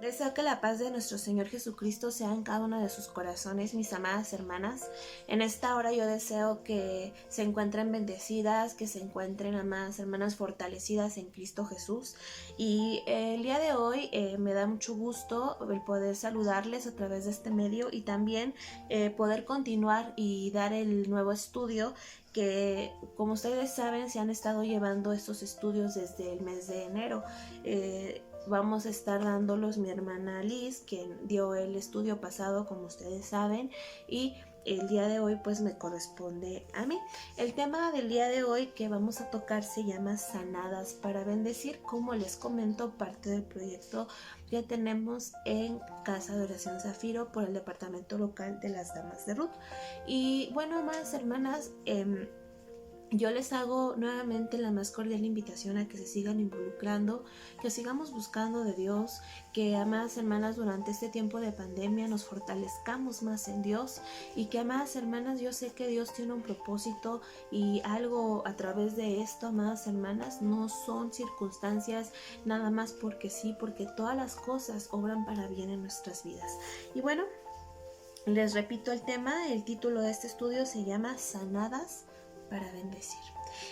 Deseo que la paz de nuestro Señor Jesucristo sea en cada uno de sus corazones, mis amadas hermanas. En esta hora yo deseo que se encuentren bendecidas, que se encuentren, amadas hermanas, fortalecidas en Cristo Jesús. Y el día de hoy me da mucho gusto el poder saludarles a través de este medio y también poder continuar y dar el nuevo estudio que, como ustedes saben, se han estado llevando estos estudios desde el mes de enero. Vamos a estar dándolos mi hermana Liz, quien dio el estudio pasado, como ustedes saben, y el día de hoy pues me corresponde a mí. El tema del día de hoy que vamos a tocar se llama Sanadas para Bendecir. Como les comento, parte del proyecto que tenemos en Casa de Oración Zafiro por el departamento local de las Damas de Ruth. Y bueno, más hermanas, yo les hago nuevamente la más cordial invitación a que se sigan involucrando, que sigamos buscando de Dios, que amadas hermanas durante este tiempo de pandemia nos fortalezcamos más en Dios y que amadas hermanas, yo sé que Dios tiene un propósito y algo a través de esto, amadas hermanas, no son circunstancias nada más porque sí, porque todas las cosas obran para bien en nuestras vidas. Y bueno, les repito el tema, el título de este estudio se llama Sanadas para Bendecir.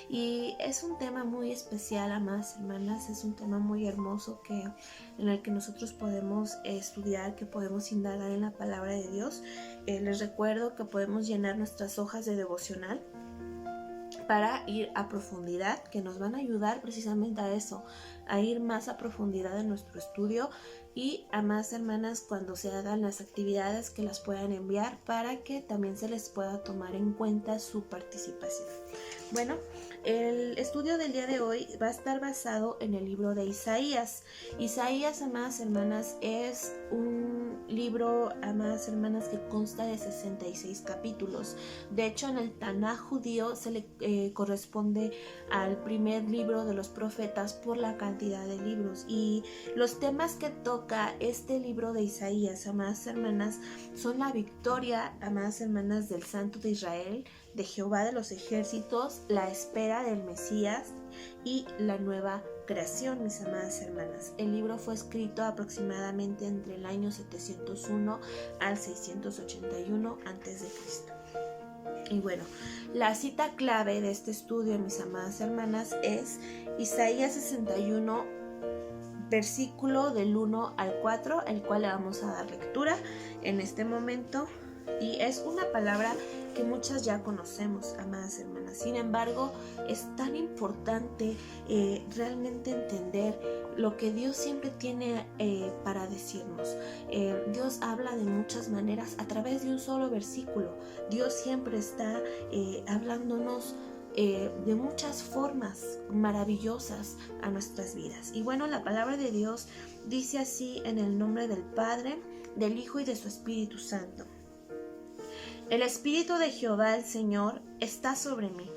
Y es un tema muy especial, amadas hermanas, es un tema muy hermoso en el que nosotros podemos estudiar, que podemos indagar en la palabra de Dios. Les recuerdo que podemos llenar nuestras hojas de devocional para ir a profundidad, que nos van a ayudar precisamente a eso, a ir más a profundidad en nuestro estudio y a más hermanas cuando se hagan las actividades que las puedan enviar para que también se les pueda tomar en cuenta su participación. Bueno, el estudio del día de hoy va a estar basado en el libro de Isaías. Isaías, amadas hermanas, es un libro, amadas hermanas, que consta de 66 capítulos. De hecho, en el Tanaj judío se le corresponde al primer libro de los profetas por la cantidad de libros. Y los temas que toca este libro de Isaías, amadas hermanas, son la victoria, amadas hermanas, del Santo de Israel, de Jehová de los ejércitos, la espera del Mesías y la nueva creación, mis amadas hermanas. El libro fue escrito aproximadamente entre el año 701 al 681 a.C. Y bueno, la cita clave de este estudio, mis amadas hermanas, es Isaías 61, versículo del 1 al 4, el cual le vamos a dar lectura en este momento. Y es una palabra que muchas ya conocemos, amadas hermanas. Sin embargo, es tan importante realmente entender lo que Dios siempre tiene para decirnos. Dios habla de muchas maneras a través de un solo versículo. Dios siempre está hablándonos de muchas formas maravillosas a nuestras vidas. Y bueno, la palabra de Dios dice así: en el nombre del Padre, del Hijo y de su Espíritu Santo. El Espíritu de Jehová el Señor está sobre mí,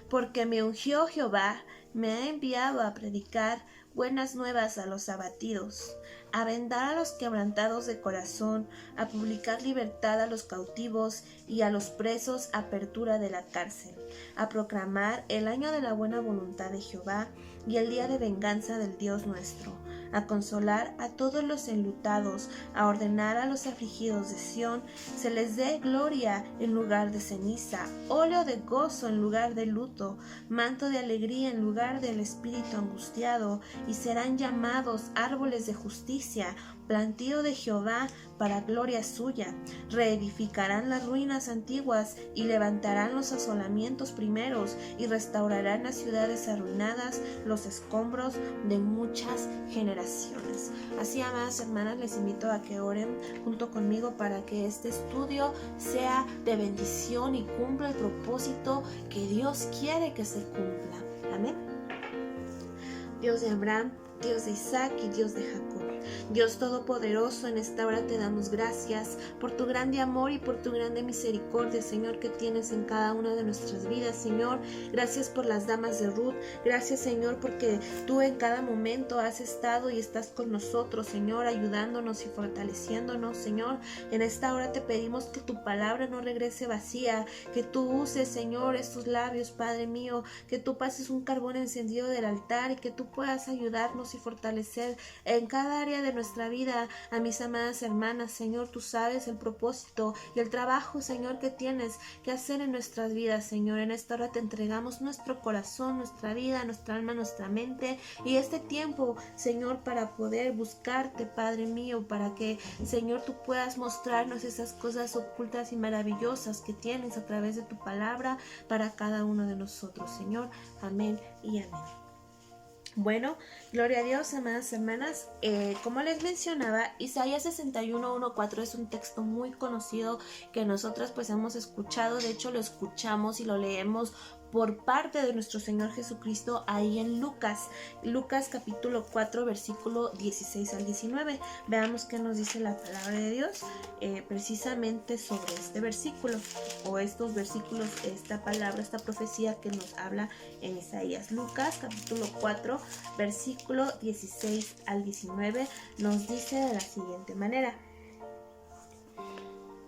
porque me ungió Jehová, me ha enviado a predicar buenas nuevas a los abatidos, a vendar a los quebrantados de corazón, a publicar libertad a los cautivos y a los presos apertura de la cárcel, a proclamar el año de la buena voluntad de Jehová y el día de venganza del Dios nuestro, a consolar a todos los enlutados, a ordenar a los afligidos de Sión, se les dé gloria en lugar de ceniza, óleo de gozo en lugar de luto, manto de alegría en lugar del espíritu angustiado, y serán llamados árboles de justicia, plantío de Jehová para gloria suya. Reedificarán las ruinas antiguas y levantarán los asolamientos primeros y restaurarán las ciudades arruinadas, los escombros de muchas generaciones. Así, amadas hermanas, les invito a que oren junto conmigo para que este estudio sea de bendición y cumpla el propósito que Dios quiere que se cumpla. Amén. Dios de Abraham, Dios de Isaac y Dios de Jacob. Dios Todopoderoso, en esta hora te damos gracias por tu grande amor y por tu grande misericordia, Señor, que tienes en cada una de nuestras vidas, Señor. Gracias por las damas de Ruth. Gracias, Señor, porque tú en cada momento has estado y estás con nosotros, Señor, ayudándonos y fortaleciéndonos, Señor. En esta hora te pedimos que tu palabra no regrese vacía, que tú uses, Señor, estos labios, Padre mío, que tú pases un carbón encendido del altar y que tú puedas ayudarnos y fortalecer en cada área de nuestra vida, a mis amadas hermanas. Señor, tú sabes el propósito y el trabajo, Señor, que tienes que hacer en nuestras vidas, Señor. En esta hora te entregamos nuestro corazón, nuestra vida, nuestra alma, nuestra mente y este tiempo, Señor, para poder buscarte, Padre mío, para que, Señor, tú puedas mostrarnos esas cosas ocultas y maravillosas que tienes a través de tu palabra para cada uno de nosotros, Señor. Amén y amén. Bueno, gloria a Dios, amadas hermanas. Como les mencionaba, Isaías 61:1-4 es un texto muy conocido que nosotras pues hemos escuchado. De hecho, lo escuchamos y lo leemos por parte de nuestro Señor Jesucristo ahí en Lucas capítulo 4 versículo 16 al 19. Veamos qué nos dice la palabra de Dios precisamente sobre este versículo o estos versículos, esta palabra, esta profecía que nos habla en Isaías. Lucas capítulo 4 versículo 16 al 19 nos dice de la siguiente manera: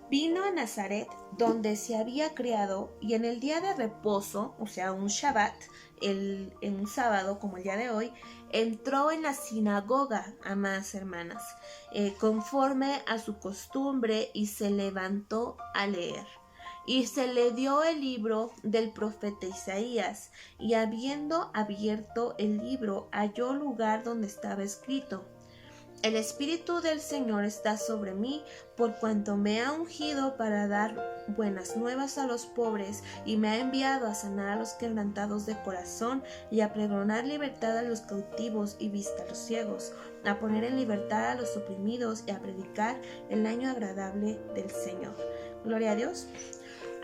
vino a Nazaret, donde se había criado, y en el día de reposo, o sea, un Shabbat, en un sábado como el día de hoy, entró en la sinagoga, amadas hermanas, conforme a su costumbre, y se levantó a leer. Y se le dio el libro del profeta Isaías, y habiendo abierto el libro, halló lugar donde estaba escrito: el Espíritu del Señor está sobre mí, por cuanto me ha ungido para dar buenas nuevas a los pobres, y me ha enviado a sanar a los quebrantados de corazón, y a pregonar libertad a los cautivos y vista a los ciegos, a poner en libertad a los oprimidos, y a predicar el año agradable del Señor. Gloria a Dios.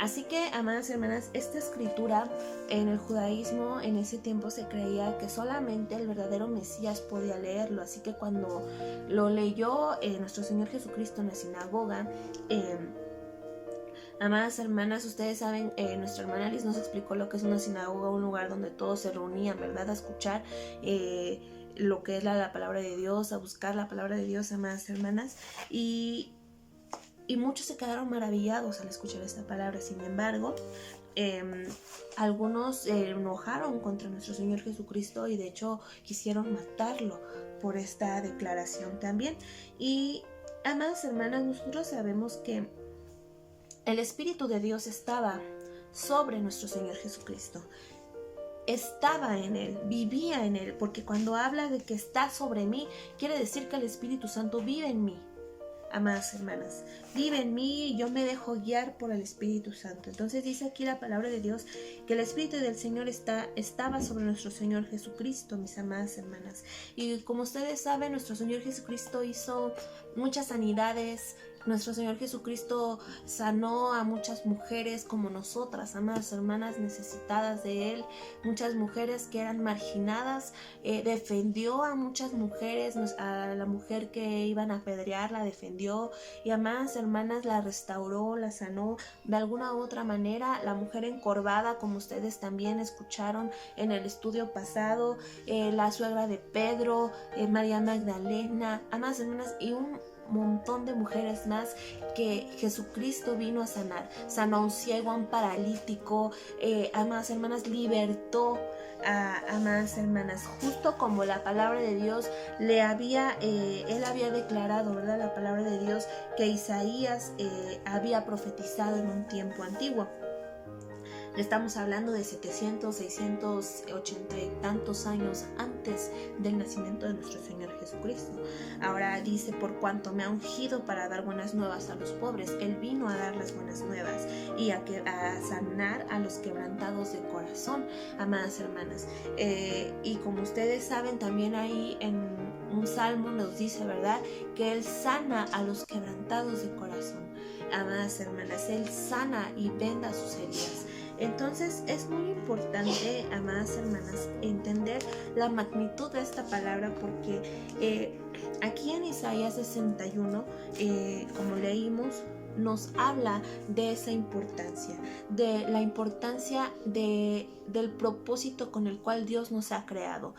Así que, amadas hermanas, esta escritura en el judaísmo en ese tiempo se creía que solamente el verdadero Mesías podía leerlo. Así que cuando lo leyó nuestro Señor Jesucristo en la sinagoga, amadas hermanas, ustedes saben, nuestra hermana Liz nos explicó lo que es una sinagoga, un lugar donde todos se reunían, ¿verdad?, a escuchar lo que es la palabra de Dios, a buscar la palabra de Dios, amadas hermanas, y muchos se quedaron maravillados al escuchar esta palabra. Sin embargo, algunos se enojaron contra nuestro Señor Jesucristo y de hecho quisieron matarlo por esta declaración también. Y, amadas hermanas, nosotros sabemos que el Espíritu de Dios estaba sobre nuestro Señor Jesucristo. Estaba en él, vivía en él, porque cuando habla de que está sobre mí, quiere decir que el Espíritu Santo vive en mí. Amadas hermanas, vive en mí y yo me dejo guiar por el Espíritu Santo. Entonces dice aquí la palabra de Dios que el Espíritu del Señor estaba sobre nuestro Señor Jesucristo, mis amadas hermanas. Y como ustedes saben, nuestro Señor Jesucristo hizo muchas sanidades. Nuestro Señor Jesucristo sanó a muchas mujeres como nosotras, amadas hermanas, necesitadas de Él, muchas mujeres que eran marginadas, defendió a muchas mujeres, a la mujer que iban a apedrear la defendió, y amadas hermanas la restauró, la sanó de alguna u otra manera. La mujer encorvada, como ustedes también escucharon en el estudio pasado, la suegra de Pedro, María Magdalena, amadas hermanas, y un montón de mujeres más que Jesucristo vino a sanar. Sanó a un ciego, a un paralítico, amadas hermanas, libertó a amadas hermanas, justo como la palabra de Dios él había declarado, ¿verdad?, la palabra de Dios que Isaías había profetizado en un tiempo antiguo. Estamos hablando de 700, 680 y tantos años antes del nacimiento de nuestro Señor Jesucristo. Ahora dice: por cuanto me ha ungido para dar buenas nuevas a los pobres. Él vino a dar las buenas nuevas y a sanar a los quebrantados de corazón, amadas hermanas. Y como ustedes saben, también ahí en un salmo nos dice, ¿verdad?, que Él sana a los quebrantados de corazón. Amadas hermanas, Él sana y venda sus heridas. Entonces es muy importante, amadas hermanas, entender la magnitud de esta palabra, porque aquí en Isaías 61, como leímos, nos habla de esa importancia, de la importancia del propósito con el cual Dios nos ha creado.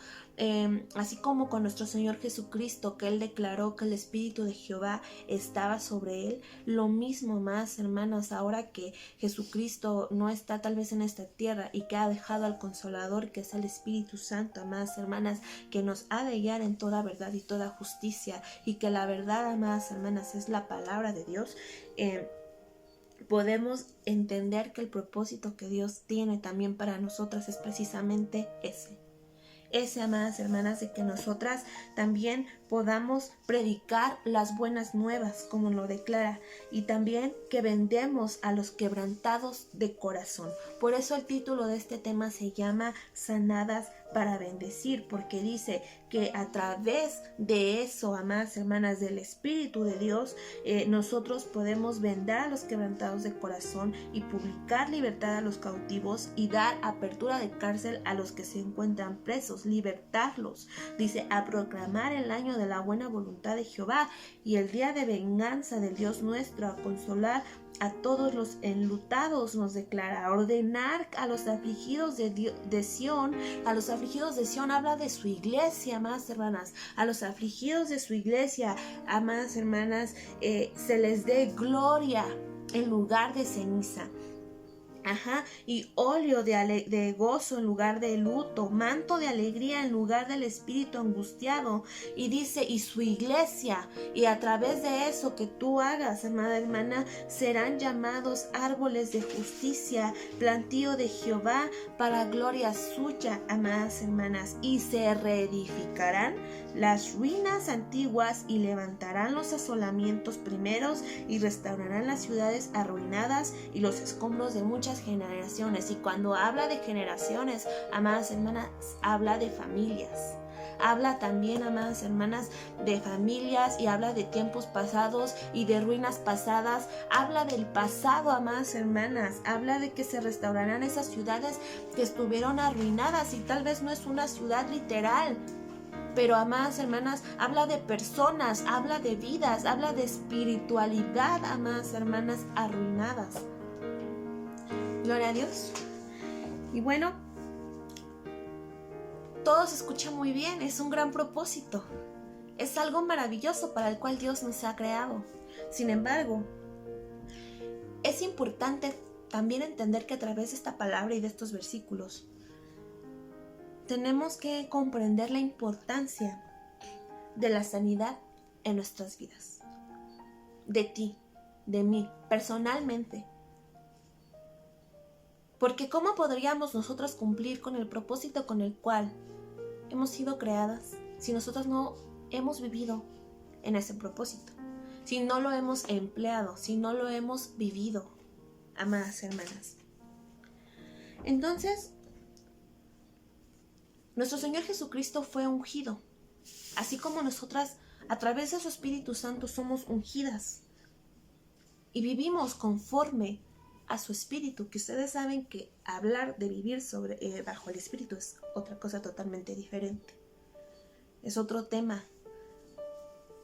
así como con nuestro Señor Jesucristo, que Él declaró que el Espíritu de Jehová estaba sobre Él, lo mismo, amadas hermanas, ahora que Jesucristo no está tal vez en esta tierra y que ha dejado al Consolador, que es el Espíritu Santo, amadas hermanas, que nos ha de guiar en toda verdad y toda justicia, y que la verdad, amadas hermanas, es la palabra de Dios. Podemos entender que el propósito que Dios tiene también para nosotras es precisamente ese, amadas hermanas, de que nosotras también podamos predicar las buenas nuevas, como lo declara, y también que vendemos a los quebrantados de corazón. Por eso el título de este tema se llama Sanadas para bendecir, porque dice que a través de eso, amadas hermanas, del Espíritu de Dios, nosotros podemos vendar a los quebrantados de corazón y publicar libertad a los cautivos y dar apertura de cárcel a los que se encuentran presos, libertarlos. Dice, a proclamar el año de la buena voluntad de Jehová y el día de venganza del Dios nuestro, a consolar a todos los enlutados, nos declara, a ordenar a los afligidos de Sión. A los afligidos de Sión habla de su iglesia, amadas hermanas. A los afligidos de su iglesia, amadas hermanas, se les dé gloria en lugar de ceniza. Y óleo de gozo en lugar de luto, manto de alegría en lugar del espíritu angustiado. Y dice, y su iglesia, y a través de eso que tú hagas, amada hermana, serán llamados árboles de justicia, plantío de Jehová para gloria suya, amadas hermanas, y se reedificarán las ruinas antiguas y levantarán los asolamientos primeros y restaurarán las ciudades arruinadas y los escombros de muchas generaciones. Y cuando habla de generaciones, amadas hermanas, habla de familias. Habla también, amadas hermanas, de familias, y habla de tiempos pasados y de ruinas pasadas. Habla del pasado, amadas hermanas. Habla de que se restaurarán esas ciudades que estuvieron arruinadas, y tal vez no es una ciudad literal, pero, amadas hermanas, habla de personas, habla de vidas, habla de espiritualidad, amadas hermanas, arruinadas. Gloria a Dios. Y bueno, todo se escucha muy bien, es un gran propósito. Es algo maravilloso para el cual Dios nos ha creado. Sin embargo, es importante también entender que a través de esta palabra y de estos versículos, tenemos que comprender la importancia de la sanidad en nuestras vidas. De ti, de mí, personalmente. Porque ¿cómo podríamos nosotras cumplir con el propósito con el cual hemos sido creadas si nosotros no hemos vivido en ese propósito? Si no lo hemos empleado, si no lo hemos vivido, amadas hermanas. Entonces, nuestro Señor Jesucristo fue ungido, así como nosotras a través de su Espíritu Santo somos ungidas y vivimos conforme a su Espíritu, que ustedes saben que hablar de vivir bajo el Espíritu es otra cosa totalmente diferente, es otro tema,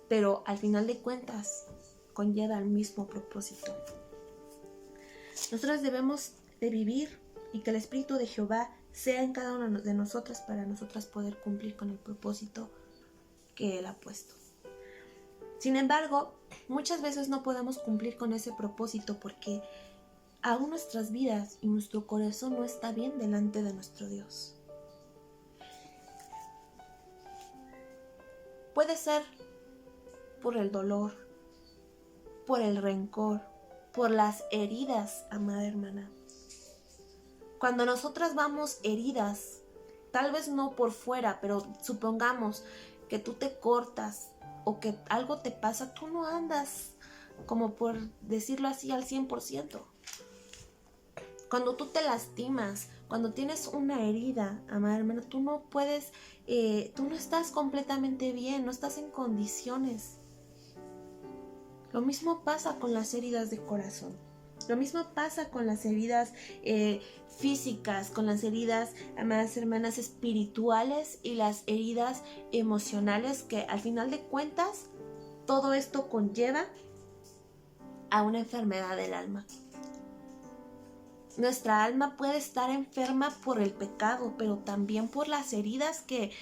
pero al final de cuentas conlleva el mismo propósito. Nosotras debemos de vivir y que el Espíritu de Jehová sea en cada una de nosotras para nosotras poder cumplir con el propósito que Él ha puesto. Sin embargo, muchas veces no podemos cumplir con ese propósito porque aún nuestras vidas y nuestro corazón no está bien delante de nuestro Dios. Puede ser por el dolor, por el rencor, por las heridas, amada hermana. Cuando nosotras vamos heridas, tal vez no por fuera, pero supongamos que tú te cortas o que algo te pasa, tú no andas, como por decirlo así, al 100%. Cuando tú te lastimas, cuando tienes una herida, amada hermana, tú no puedes, tú no estás completamente bien, no estás en condiciones. Lo mismo pasa con las heridas de corazón. Lo mismo pasa con las heridas físicas, con las heridas, amadas hermanas, espirituales y las heridas emocionales, que al final de cuentas todo esto conlleva a una enfermedad del alma. Nuestra alma puede estar enferma por el pecado, pero también por las heridas que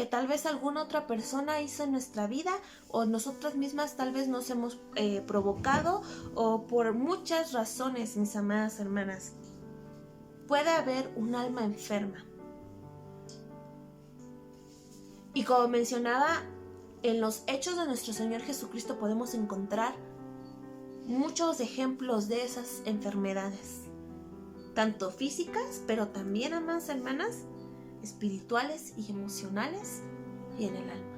tal vez alguna otra persona hizo en nuestra vida, o nosotras mismas tal vez nos hemos provocado, o por muchas razones, mis amadas hermanas. Puede haber un alma enferma. Y como mencionaba, en los hechos de nuestro Señor Jesucristo podemos encontrar muchos ejemplos de esas enfermedades, tanto físicas, pero también, amadas hermanas, espirituales y emocionales y en el alma.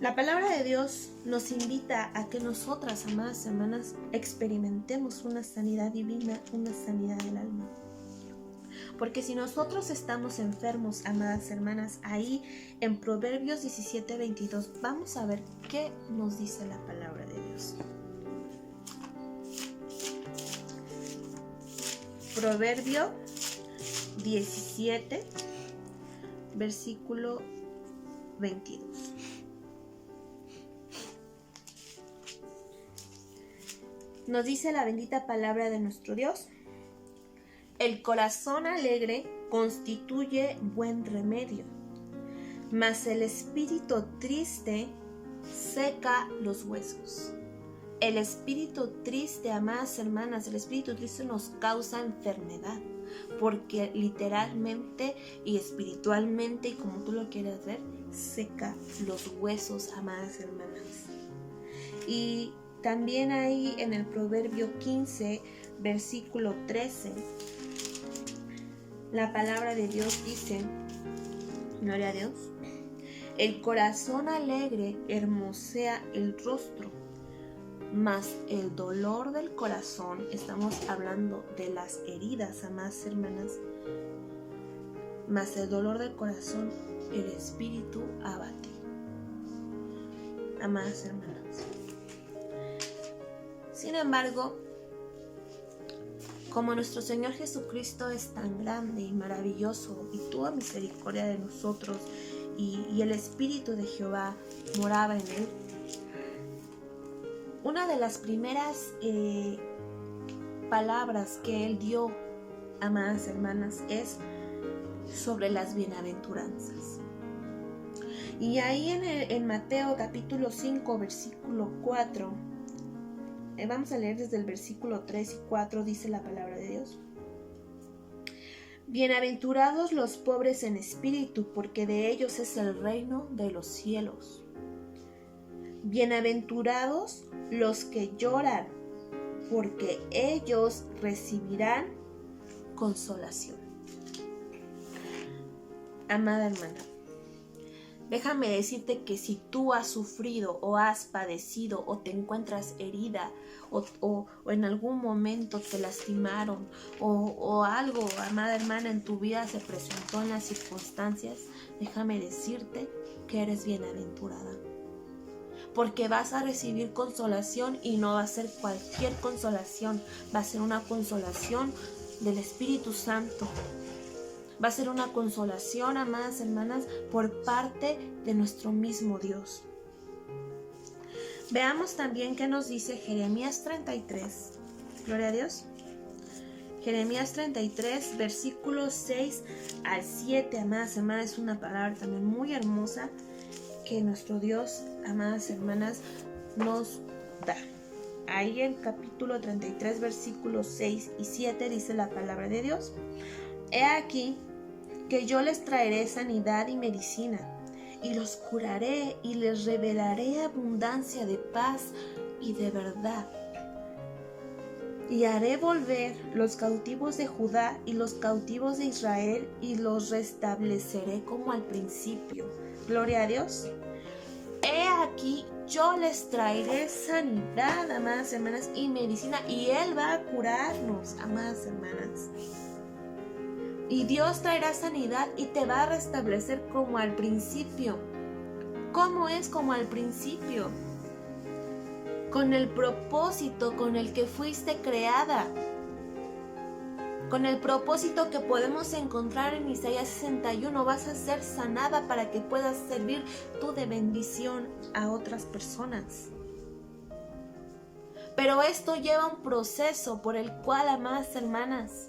La palabra de Dios nos invita a que nosotras, amadas hermanas, experimentemos una sanidad divina, una sanidad del alma. Porque si nosotros estamos enfermos, amadas hermanas, ahí en Proverbios 17:22, vamos a ver qué nos dice la palabra de Dios. Proverbio 17, versículo 22. Nos dice la bendita palabra de nuestro Dios: el corazón alegre constituye buen remedio, mas el espíritu triste seca los huesos. El espíritu triste, amadas hermanas, el espíritu triste nos causa enfermedad, porque literalmente y espiritualmente, y como tú lo quieras ver, seca los huesos, amadas hermanas. Y también ahí en el Proverbio 15, versículo 13, la palabra de Dios dice, gloria a Dios, el corazón alegre hermosea el rostro, mas el dolor del corazón, estamos hablando de las heridas, amadas hermanas, mas el dolor del corazón, el espíritu abate. Amadas hermanas. Sin embargo, como nuestro Señor Jesucristo es tan grande y maravilloso y tuvo misericordia de nosotros, y el Espíritu de Jehová moraba en él, una de las primeras palabras que él dio, amadas hermanas, es sobre las bienaventuranzas. Y ahí en Mateo capítulo 5, versículo 4, vamos a leer desde el versículo 3 y 4, dice la palabra de Dios. Bienaventurados los pobres en espíritu, porque de ellos es el reino de los cielos. Bienaventurados los que lloran, porque ellos recibirán consolación. Amada hermana, déjame decirte que si tú has sufrido o has padecido o te encuentras herida o en algún momento te lastimaron o algo, amada hermana, en tu vida se presentó en las circunstancias, déjame decirte que eres bienaventurada. Porque vas a recibir consolación, y no va a ser cualquier consolación, va a ser una consolación del Espíritu Santo. Va a ser una consolación, amadas hermanas, por parte de nuestro mismo Dios. Veamos también qué nos dice Jeremías 33. Gloria a Dios. Jeremías 33, versículos 6 al 7, amadas hermanas, es una palabra también muy hermosa que nuestro Dios, amadas hermanas, nos da. Ahí en capítulo 33, versículos 6 y 7 dice la palabra de Dios: he aquí que yo les traeré sanidad y medicina, y los curaré y les revelaré abundancia de paz y de verdad. Y haré volver los cautivos de Judá y los cautivos de Israel, y los restableceré como al principio. Gloria a Dios. He aquí, yo les traeré sanidad, amadas hermanas, y medicina, y Él va a curarnos, amadas hermanas. Y Dios traerá sanidad y te va a restablecer como al principio. ¿Cómo es como al principio? Con el propósito con el que fuiste creada. Con el propósito que podemos encontrar en Isaías 61, vas a ser sanada para que puedas servir tú de bendición a otras personas. Pero esto lleva un proceso por el cual, amadas hermanas,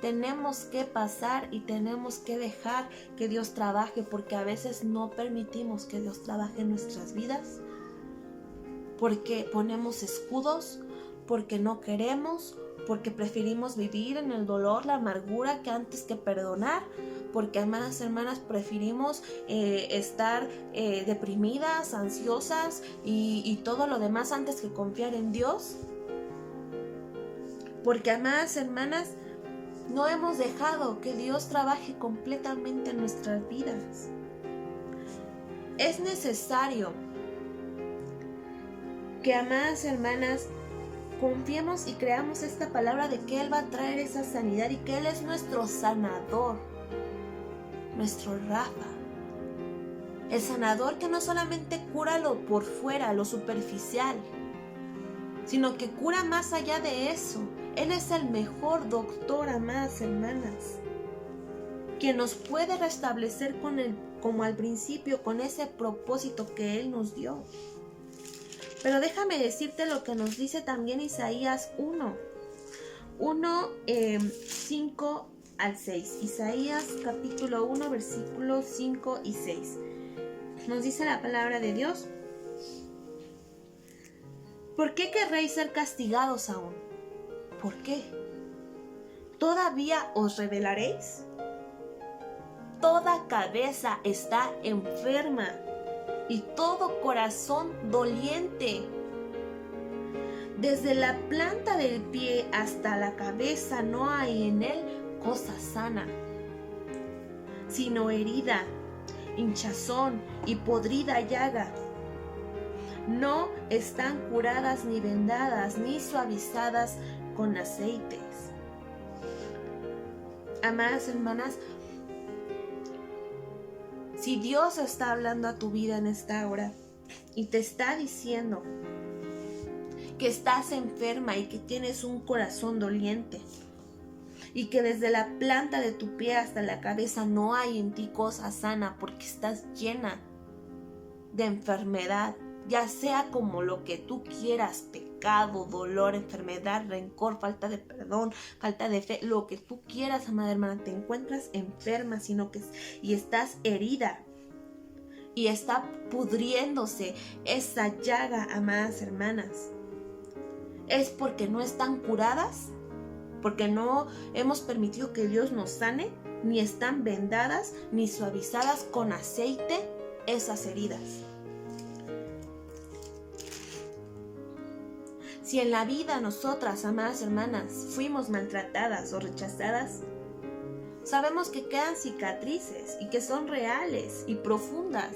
tenemos que pasar y tenemos que dejar que Dios trabaje, porque a veces no permitimos que Dios trabaje en nuestras vidas, porque ponemos escudos, porque no queremos, porque preferimos vivir en el dolor, la amargura, que antes que perdonar, porque, amadas hermanas, preferimos estar deprimidas, ansiosas y todo lo demás antes que confiar en Dios. Porque, amadas hermanas, no hemos dejado que Dios trabaje completamente en nuestras vidas. Es necesario que, amadas hermanas, confiemos y creamos esta palabra de que Él va a traer esa sanidad y que Él es nuestro sanador, nuestro Rafa. El sanador que no solamente cura lo por fuera, lo superficial, sino que cura más allá de eso. Él es el mejor doctor, amadas hermanas, que nos puede restablecer como al principio, con ese propósito que Él nos dio. Pero déjame decirte lo que nos dice también Isaías 5 al 6. Isaías capítulo 1, versículos 5 y 6. Nos dice la palabra de Dios: ¿por qué querréis ser castigados aún? ¿Por qué? ¿Todavía os rebelaréis? Toda cabeza está enferma y todo corazón doliente. Desde la planta del pie hasta la cabeza no hay en él cosa sana, sino herida, hinchazón y podrida llaga. No están curadas ni vendadas ni suavizadas con aceites. Amadas hermanas, si Dios está hablando a tu vida en esta hora y te está diciendo que estás enferma y que tienes un corazón doliente y que desde la planta de tu pie hasta la cabeza no hay en ti cosa sana porque estás llena de enfermedad, ya sea como lo que tú quieras, pecado, dolor, enfermedad, rencor, falta de perdón, falta de fe, lo que tú quieras, amada hermana, te encuentras enferma, y estás herida y está pudriéndose esa llaga, amadas hermanas, es porque no están curadas, porque no hemos permitido que Dios nos sane, ni están vendadas ni suavizadas con aceite esas heridas. Si en la vida nosotras, amadas hermanas, fuimos maltratadas o rechazadas, sabemos que quedan cicatrices y que son reales y profundas.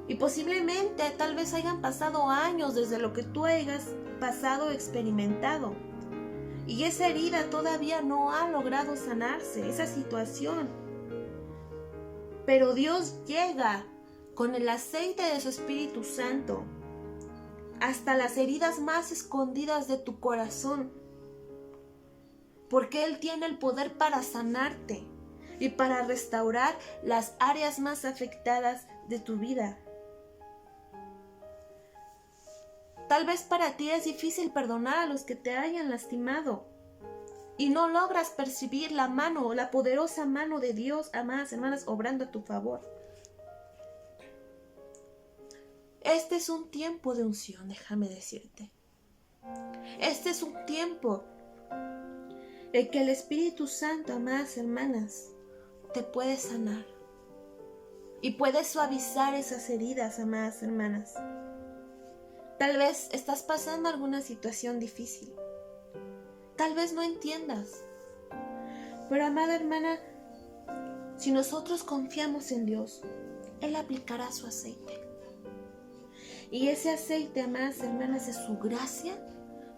Y posiblemente tal vez hayan pasado años desde lo que tú hayas pasado, experimentado. Y esa herida todavía no ha logrado sanarse, esa situación. Pero Dios llega con el aceite de su Espíritu Santo hasta las heridas más escondidas de tu corazón, porque Él tiene el poder para sanarte y para restaurar las áreas más afectadas de tu vida. Tal vez para ti es difícil perdonar a los que te hayan lastimado y no logras percibir la mano, la poderosa mano de Dios, amadas hermanas, obrando a tu favor. Este es un tiempo de unción, déjame decirte. Este es un tiempo en que el Espíritu Santo, amadas hermanas, te puede sanar y puede suavizar esas heridas, amadas hermanas. Tal vez estás pasando alguna situación difícil. Tal vez no entiendas. Pero, amada hermana, si nosotros confiamos en Dios, Él aplicará su aceite. Y ese aceite, amadas hermanas, es su gracia,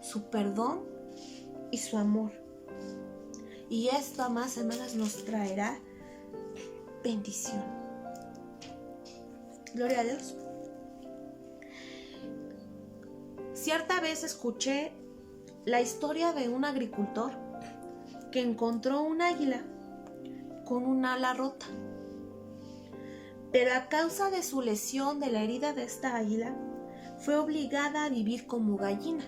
su perdón y su amor. Y esto, amadas hermanas, nos traerá bendición. Gloria a Dios. Cierta vez escuché la historia de un agricultor que encontró un águila con un ala rota. Pero a causa de su lesión, de la herida de esta águila, fue obligada a vivir como gallina.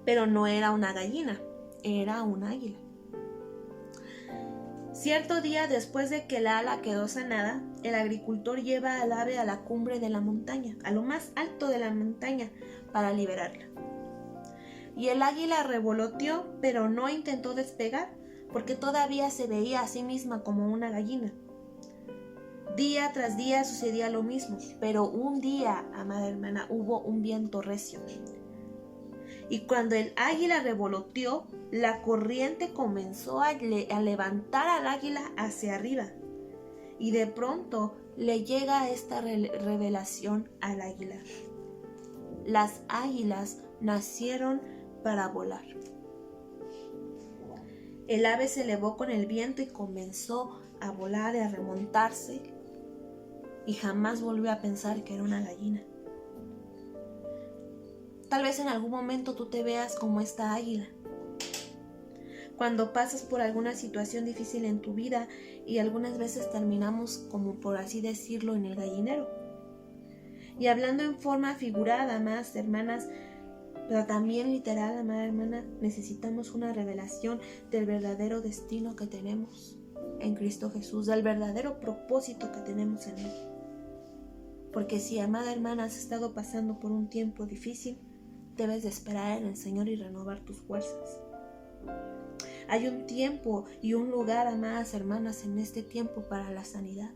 Pero no era una gallina, era un águila. Cierto día, después de que la ala quedó sanada, el agricultor lleva al ave a la cumbre de la montaña, a lo más alto de la montaña, para liberarla. Y el águila revoloteó, pero no intentó despegar, porque todavía se veía a sí misma como una gallina. Día tras día sucedía lo mismo, pero un día, amada hermana, hubo un viento recio. Y cuando el águila revoloteó, la corriente comenzó a levantar al águila hacia arriba. Y de pronto le llega esta revelación al águila. Las águilas nacieron para volar. El ave se elevó con el viento y comenzó a volar y a remontarse. Y jamás volvió a pensar que era una gallina. Tal vez en algún momento tú te veas como esta águila. Cuando pasas por alguna situación difícil en tu vida y algunas veces terminamos, como por así decirlo, en el gallinero. Y hablando en forma figurada, amadas hermanas, pero también literal, amada hermana, necesitamos una revelación del verdadero destino que tenemos en Cristo Jesús, del verdadero propósito que tenemos en Él. Porque si, amada hermana, has estado pasando por un tiempo difícil, debes de esperar en el Señor y renovar tus fuerzas. Hay un tiempo y un lugar, amadas hermanas, en este tiempo para la sanidad.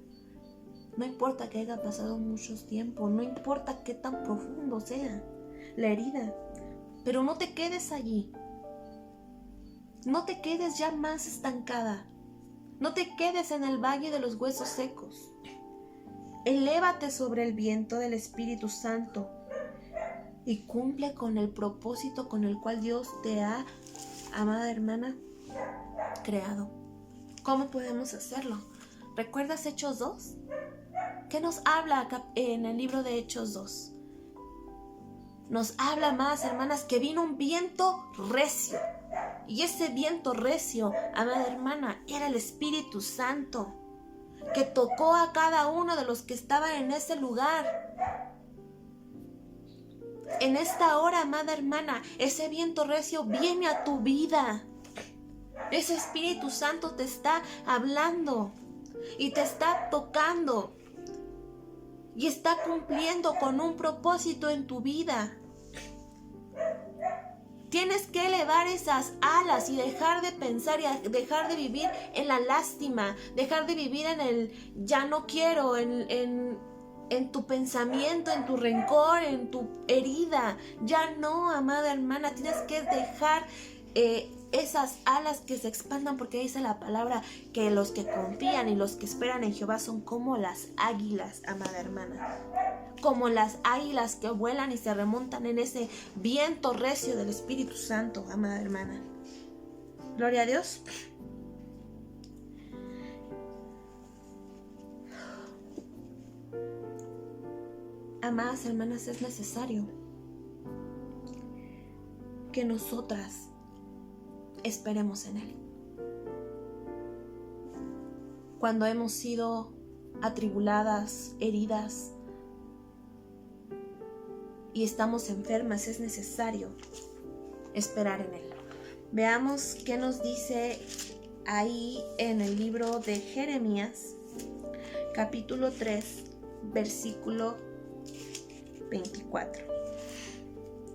No importa que haya pasado mucho tiempo, no importa qué tan profundo sea la herida, pero no te quedes allí. No te quedes ya más estancada. No te quedes en el valle de los huesos secos. Elévate sobre el viento del Espíritu Santo y cumple con el propósito con el cual Dios te ha, amada hermana, creado. ¿Cómo podemos hacerlo? ¿Recuerdas Hechos 2? ¿Qué nos habla en el libro de Hechos 2? Nos habla, amadas hermanas, que vino un viento recio. Y ese viento recio, amada hermana, era el Espíritu Santo, que tocó a cada uno de los que estaban en ese lugar. En esta hora, amada hermana, ese viento recio viene a tu vida. Ese Espíritu Santo te está hablando y te está tocando y está cumpliendo con un propósito en tu vida. Tienes que elevar esas alas y dejar de pensar y dejar de vivir en la lástima, dejar de vivir en el ya no quiero, en tu pensamiento, en tu rencor, en tu herida. Ya no, amada hermana, tienes que dejar esas alas que se expandan, porque dice la palabra que los que confían y los que esperan en Jehová son como las águilas, amada hermana. Como las águilas que vuelan y se remontan en ese viento recio del Espíritu Santo, amada hermana. Gloria a Dios. Amadas hermanas, es necesario que nosotras esperemos en Él. Cuando hemos sido atribuladas, heridas y estamos enfermas, es necesario esperar en Él. Veamos qué nos dice ahí en el libro de Jeremías, capítulo 3, versículo 24.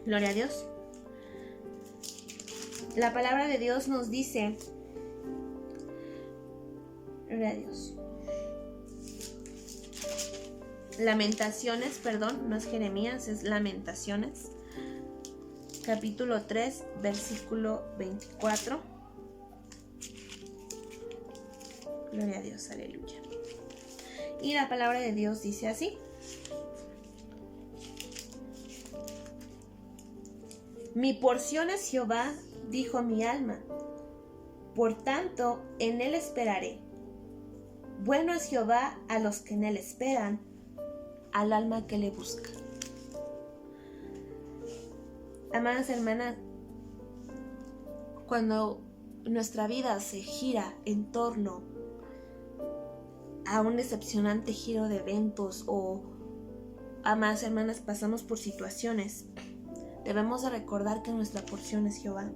Gloria a Dios. La palabra de Dios nos dice, gloria a Dios. Lamentaciones, perdón, no es Jeremías, es Lamentaciones, capítulo 3, versículo 24. Gloria a Dios, aleluya. Y la palabra de Dios dice así: Mi porción es Jehová, dijo mi alma, por tanto en Él esperaré. Bueno es Jehová a los que en Él esperan, al alma que le busca. Amadas hermanas, cuando nuestra vida se gira en torno a un decepcionante giro de eventos o amadas hermanas, pasamos por situaciones, debemos de recordar que nuestra porción es Jehová.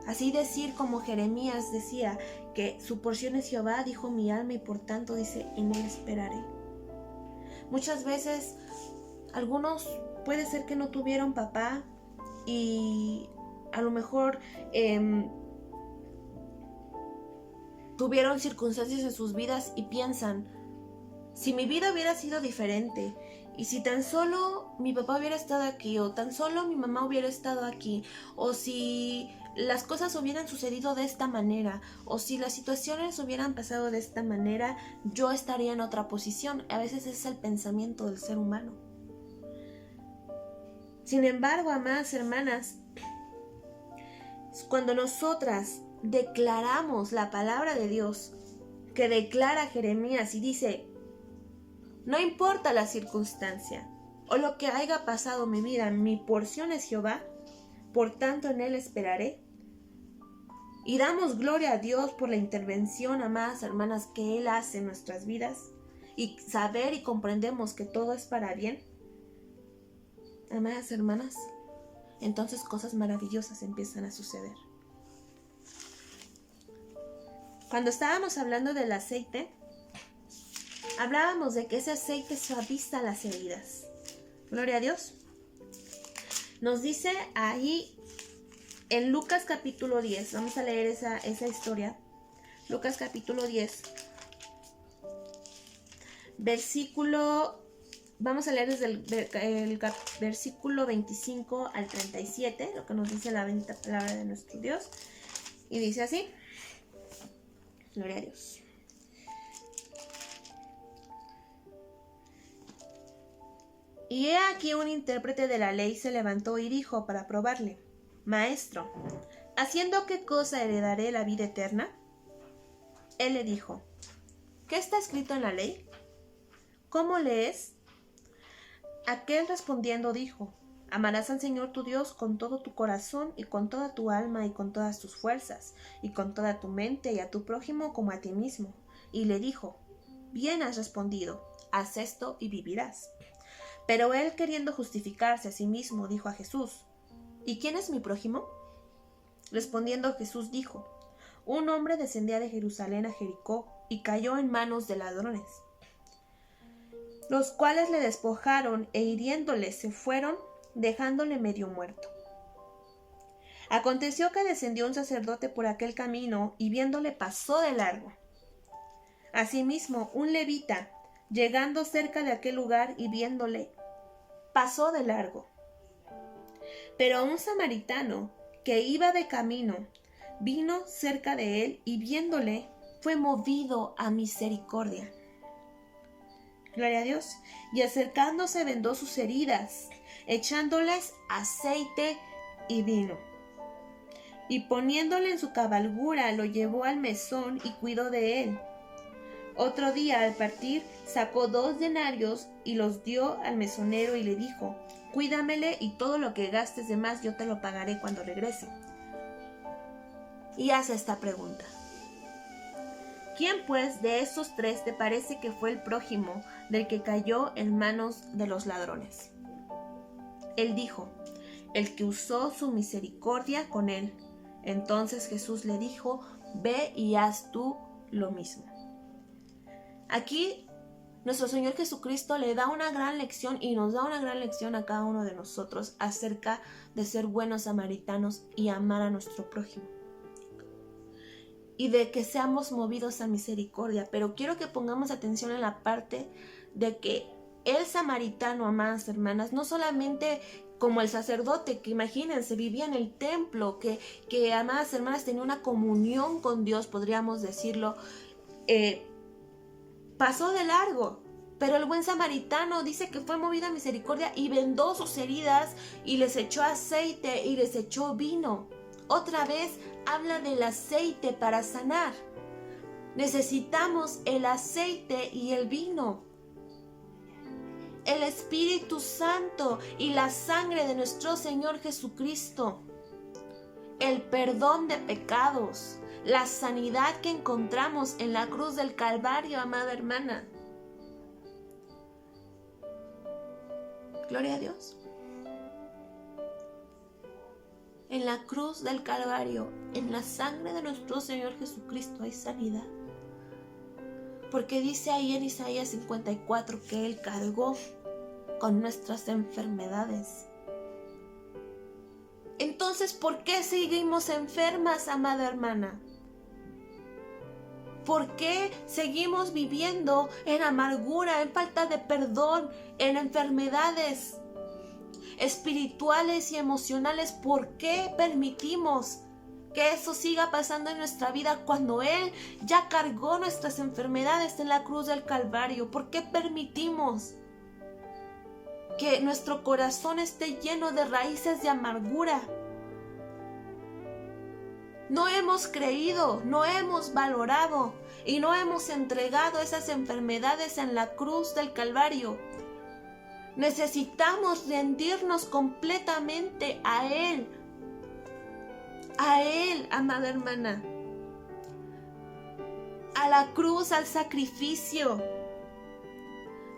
Así decir como Jeremías decía que su porción es Jehová, dijo mi alma, y por tanto dice, en él esperaré. Muchas veces, algunos puede ser que no tuvieron papá y a lo mejor tuvieron circunstancias en sus vidas y piensan, si mi vida hubiera sido diferente, y si tan solo mi papá hubiera estado aquí, o tan solo mi mamá hubiera estado aquí, o si las cosas hubieran sucedido de esta manera, o si las situaciones hubieran pasado de esta manera, yo estaría en otra posición. A veces es el pensamiento del ser humano. Sin embargo, amadas hermanas, cuando nosotras declaramos la palabra de Dios que declara Jeremías y dice, no importa la circunstancia o lo que haya pasado en mi vida, mi porción es Jehová, por tanto en él esperaré. Y damos gloria a Dios por la intervención, amadas hermanas, que él hace en nuestras vidas, y saber y comprendemos que todo es para bien. Amadas hermanas, entonces cosas maravillosas empiezan a suceder. Cuando estábamos hablando del aceite, hablábamos de que ese aceite suaviza las heridas. Gloria a Dios. Nos dice ahí en Lucas capítulo 10, vamos a leer esa historia. Lucas capítulo 10, vamos a leer desde el versículo 25 al 37, lo que nos dice la bendita palabra de nuestro Dios. Y dice así, gloria a Dios. Y he aquí un intérprete de la ley se levantó y dijo para probarle, Maestro, ¿haciendo qué cosa heredaré la vida eterna? Él le dijo, ¿qué está escrito en la ley? ¿Cómo lees? Aquel respondiendo dijo, amarás al Señor tu Dios con todo tu corazón y con toda tu alma y con todas tus fuerzas y con toda tu mente y a tu prójimo como a ti mismo. Y le dijo, bien has respondido, haz esto y vivirás. Pero él, queriendo justificarse a sí mismo, dijo a Jesús, ¿y quién es mi prójimo? Respondiendo Jesús dijo, un hombre descendía de Jerusalén a Jericó y cayó en manos de ladrones, los cuales le despojaron e hiriéndole se fueron, dejándole medio muerto. Aconteció que descendió un sacerdote por aquel camino y viéndole pasó de largo. Asimismo, un levita, llegando cerca de aquel lugar y viéndole, pasó de largo. Pero un samaritano que iba de camino vino cerca de él y viéndole fue movido a misericordia. Gloria a Dios. Y acercándose vendó sus heridas, echándoles aceite y vino. Y poniéndole en su cabalgura lo llevó al mesón y cuidó de él. Otro día al partir sacó 2 denarios y los dio al mesonero y le dijo, cuídamele y todo lo que gastes de más yo te lo pagaré cuando regrese. Y hace esta pregunta. ¿Quién pues de estos 3 te parece que fue el prójimo del que cayó en manos de los ladrones? Él dijo, el que usó su misericordia con él. Entonces Jesús le dijo, ve y haz tú lo mismo. Aquí nuestro Señor Jesucristo le da una gran lección y nos da una gran lección a cada uno de nosotros acerca de ser buenos samaritanos y amar a nuestro prójimo. Y de que seamos movidos a misericordia. Pero quiero que pongamos atención en la parte de que el samaritano, amadas hermanas, no solamente como el sacerdote, que imagínense, vivía en el templo, que amadas hermanas, tenía una comunión con Dios, podríamos decirlo, pasó de largo, pero el buen samaritano dice que fue movido a misericordia y vendó sus heridas y les echó aceite y les echó vino. Otra vez habla del aceite para sanar. Necesitamos el aceite y el vino. El Espíritu Santo y la sangre de nuestro Señor Jesucristo. El perdón de pecados. La sanidad que encontramos en la cruz del Calvario, amada hermana. Gloria a Dios. En la cruz del Calvario, en la sangre de nuestro Señor Jesucristo hay sanidad. Porque dice ahí en Isaías 54 que Él cargó con nuestras enfermedades. Entonces, ¿por qué seguimos enfermas, amada hermana? ¿Por qué seguimos viviendo en amargura, en falta de perdón, en enfermedades espirituales y emocionales? ¿Por qué permitimos que eso siga pasando en nuestra vida cuando Él ya cargó nuestras enfermedades en la cruz del Calvario? ¿Por qué permitimos que nuestro corazón esté lleno de raíces de amargura? No hemos creído, no hemos valorado y no hemos entregado esas enfermedades en la cruz del Calvario. Necesitamos rendirnos completamente a Él, amada hermana, a la cruz, al sacrificio,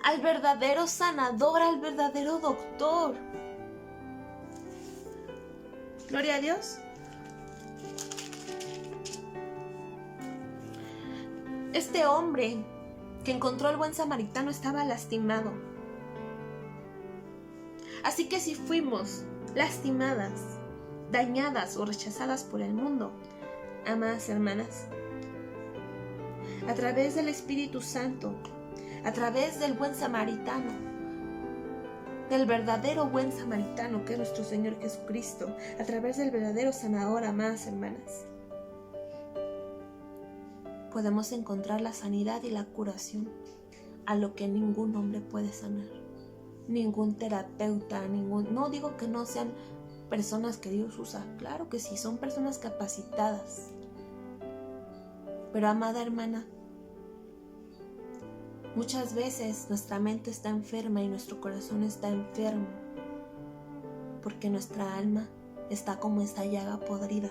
al verdadero sanador, al verdadero doctor. Gloria a Dios. Este hombre que encontró al buen samaritano estaba lastimado. Así que si fuimos lastimadas, dañadas o rechazadas por el mundo, amadas hermanas, a través del Espíritu Santo, a través del buen samaritano, del verdadero buen samaritano que es nuestro Señor Jesucristo, a través del verdadero sanador, amadas hermanas, podemos encontrar la sanidad y la curación a lo que ningún hombre puede sanar, ningún terapeuta, no digo que no sean personas que Dios usa, claro que sí, son personas capacitadas, pero amada hermana, muchas veces nuestra mente está enferma y nuestro corazón está enfermo porque nuestra alma está como esa llaga podrida,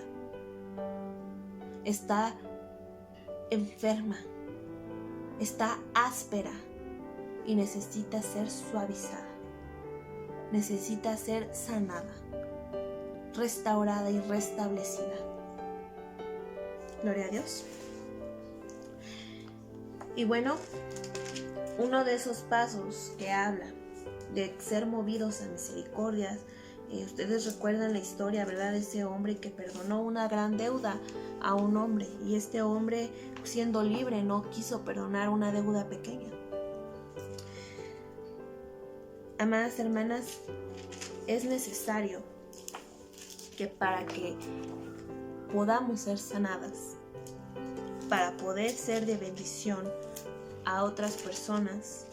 está enferma, está áspera y necesita ser suavizada, necesita ser sanada, restaurada y restablecida. Gloria a Dios. Y bueno, uno de esos pasos que habla de ser movidos a misericordias, ustedes recuerdan la historia, ¿verdad? De ese hombre que perdonó una gran deuda a un hombre y este hombre, siendo libre, no quiso perdonar una deuda pequeña. Amadas hermanas, es necesario que para que podamos ser sanadas, para poder ser de bendición a otras personas,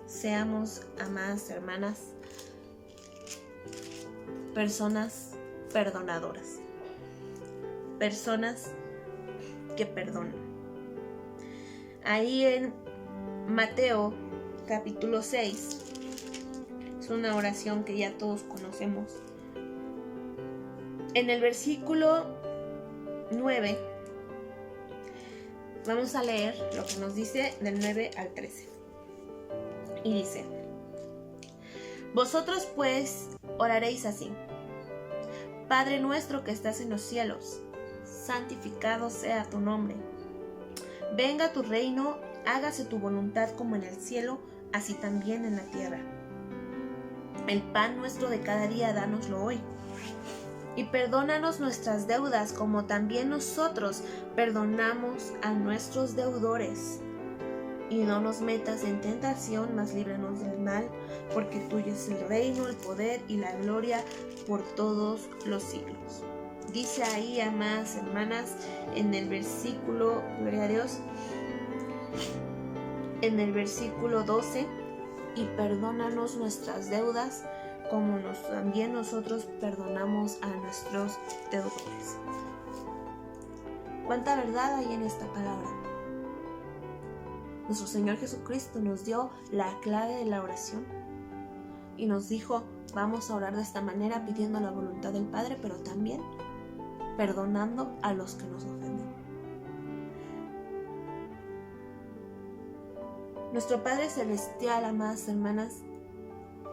seamos, amadas hermanas, personas perdonadoras, personas que perdonan. Ahí en Mateo capítulo 6 es una oración que ya todos conocemos. En el versículo 9 vamos a leer lo que nos dice del 9 al 13. Y dice: Vosotros pues oraréis así: Padre nuestro que estás en los cielos, santificado sea tu nombre. Venga tu reino, hágase tu voluntad como en el cielo, así también en la tierra. El pan nuestro de cada día, dánoslo hoy. Y perdónanos nuestras deudas, como también nosotros perdonamos a nuestros deudores. Y no nos metas en tentación, mas líbranos del mal, porque tuyo es el reino, el poder y la gloria por todos los siglos. Dice ahí, amadas hermanas, en el versículo, gloria a Dios, en el versículo 12, y perdónanos nuestras deudas, como también nosotros perdonamos a nuestros deudores. ¿Cuánta verdad hay en esta palabra? Nuestro Señor Jesucristo nos dio la clave de la oración y nos dijo: vamos a orar de esta manera, pidiendo la voluntad del Padre, pero también perdonando a los que nos ofenden. Nuestro Padre Celestial, amadas hermanas,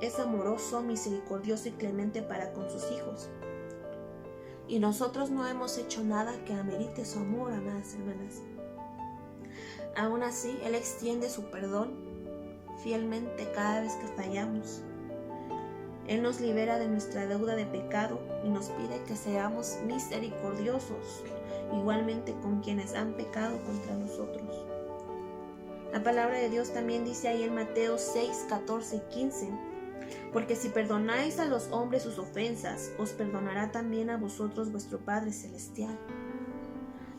es amoroso, misericordioso y clemente para con sus hijos. Y nosotros no hemos hecho nada que amerite su amor, amadas hermanas. Aún así, Él extiende su perdón fielmente cada vez que fallamos. Él nos libera de nuestra deuda de pecado y nos pide que seamos misericordiosos, igualmente con quienes han pecado contra nosotros. La palabra de Dios también dice ahí en Mateo 6, 14 y 15: porque si perdonáis a los hombres sus ofensas, os perdonará también a vosotros vuestro Padre Celestial.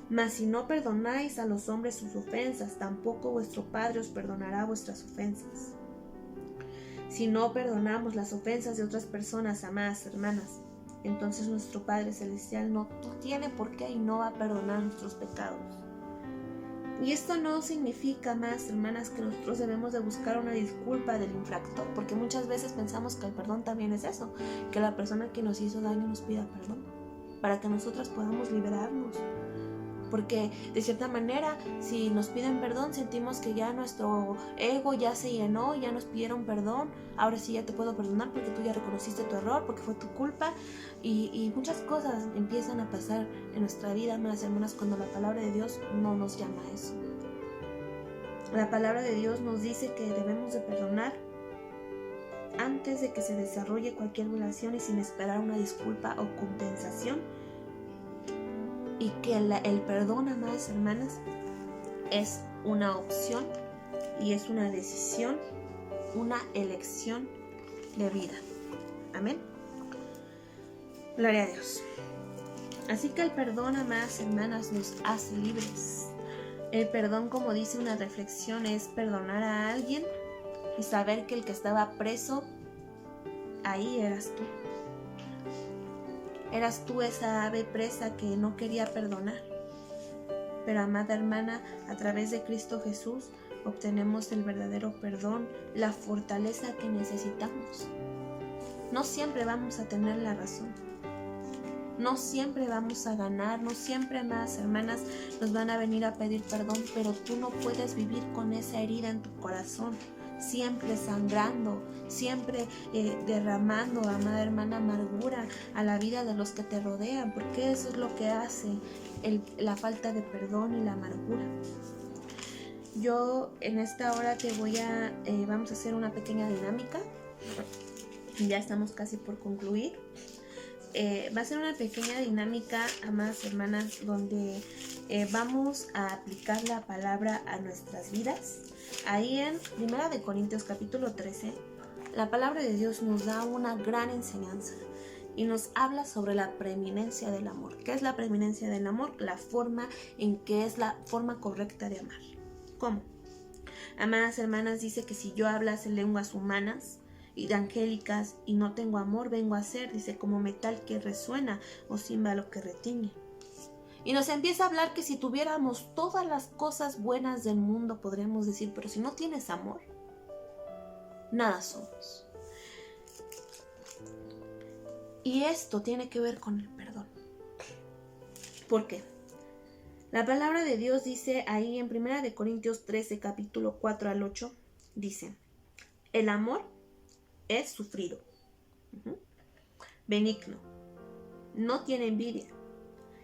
Mas si no perdonáis a los hombres sus ofensas, tampoco vuestro Padre os perdonará vuestras ofensas. Si no perdonamos las ofensas de otras personas, amadas hermanas, entonces nuestro Padre Celestial no tiene por qué y no va a perdonar nuestros pecados. Y esto no significa, amadas hermanas, que nosotros debemos de buscar una disculpa del infractor, porque muchas veces pensamos que el perdón también es eso, que la persona que nos hizo daño nos pida perdón, para que nosotras podamos liberarnos. Porque de cierta manera, si nos piden perdón, sentimos que ya nuestro ego ya se llenó, ya nos pidieron perdón, ahora sí ya te puedo perdonar porque tú ya reconociste tu error, porque fue tu culpa, y muchas cosas empiezan a pasar en nuestra vida, amadas hermanas, cuando la palabra de Dios no nos llama a eso. La palabra de Dios nos dice que debemos de perdonar antes de que se desarrolle cualquier relación y sin esperar una disculpa o compensación. Y que el perdón, amadas hermanas, es una opción y es una decisión, una elección de vida. Amén. Gloria a Dios. Así que el perdón, amadas hermanas, nos hace libres. El perdón, como dice una reflexión, es perdonar a alguien y saber que el que estaba preso, ahí eras tú. Eras tú esa ave presa que no quería perdonar. Pero, amada hermana, a través de Cristo Jesús obtenemos el verdadero perdón, la fortaleza que necesitamos. No siempre vamos a tener la razón. No siempre vamos a ganar, no siempre, amadas hermanas, nos van a venir a pedir perdón, pero tú no puedes vivir con esa herida en tu corazón, siempre sangrando, siempre derramando, amada hermana, amargura a la vida de los que te rodean, porque eso es lo que hace la falta de perdón y la amargura. Yo en esta hora vamos a hacer una pequeña dinámica, ya estamos casi por concluir. Va a ser una pequeña dinámica, amadas hermanas, donde vamos a aplicar la palabra a nuestras vidas. Ahí en 1 Corintios capítulo 13, la palabra de Dios nos da una gran enseñanza y nos habla sobre la preeminencia del amor. ¿Qué es la preeminencia del amor? La forma en que es la forma correcta de amar. ¿Cómo? Amadas hermanas, dice que si yo hablase lenguas humanas y de angélicas y no tengo amor, vengo a ser, dice, como metal que resuena o címbalo que retiñe. Y nos empieza a hablar que si tuviéramos todas las cosas buenas del mundo, podríamos decir, pero si no tienes amor, nada somos. Y esto tiene que ver con el perdón. ¿Por qué? La palabra de Dios dice ahí en 1 Corintios 13, capítulo 4 al 8, dice: el amor es sufrido, benigno, no tiene envidia.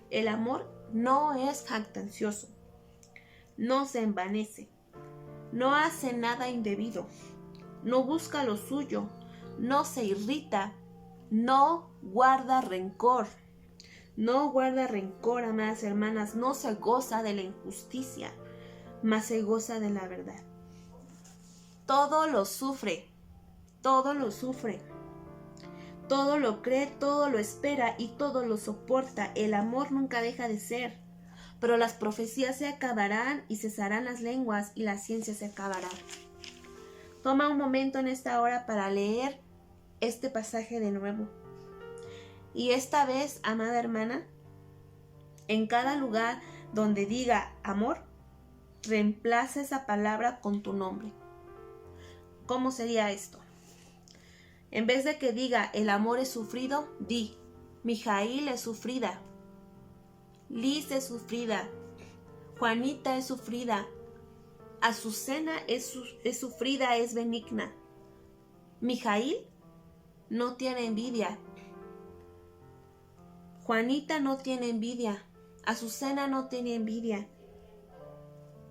El amor no es jactancioso, no se envanece, no hace nada indebido, no busca lo suyo, no se irrita, no guarda rencor. No guarda rencor, amadas hermanas, no se goza de la injusticia, mas se goza de la verdad. Todo lo sufre, todo lo sufre, todo lo cree, todo lo espera y todo lo soporta. El amor nunca deja de ser, pero las profecías se acabarán y cesarán las lenguas y la ciencia se acabará. Toma un momento en esta hora para leer este pasaje de nuevo. Y esta vez, amada hermana, en cada lugar donde diga amor, reemplaza esa palabra con tu nombre. ¿Cómo sería esto? En vez de que diga el amor es sufrido, di Mijail es sufrida, Liz es sufrida, Juanita es sufrida, Azucena es sufrida, es benigna. Mijail no tiene envidia. Juanita no tiene envidia. Azucena no tiene envidia.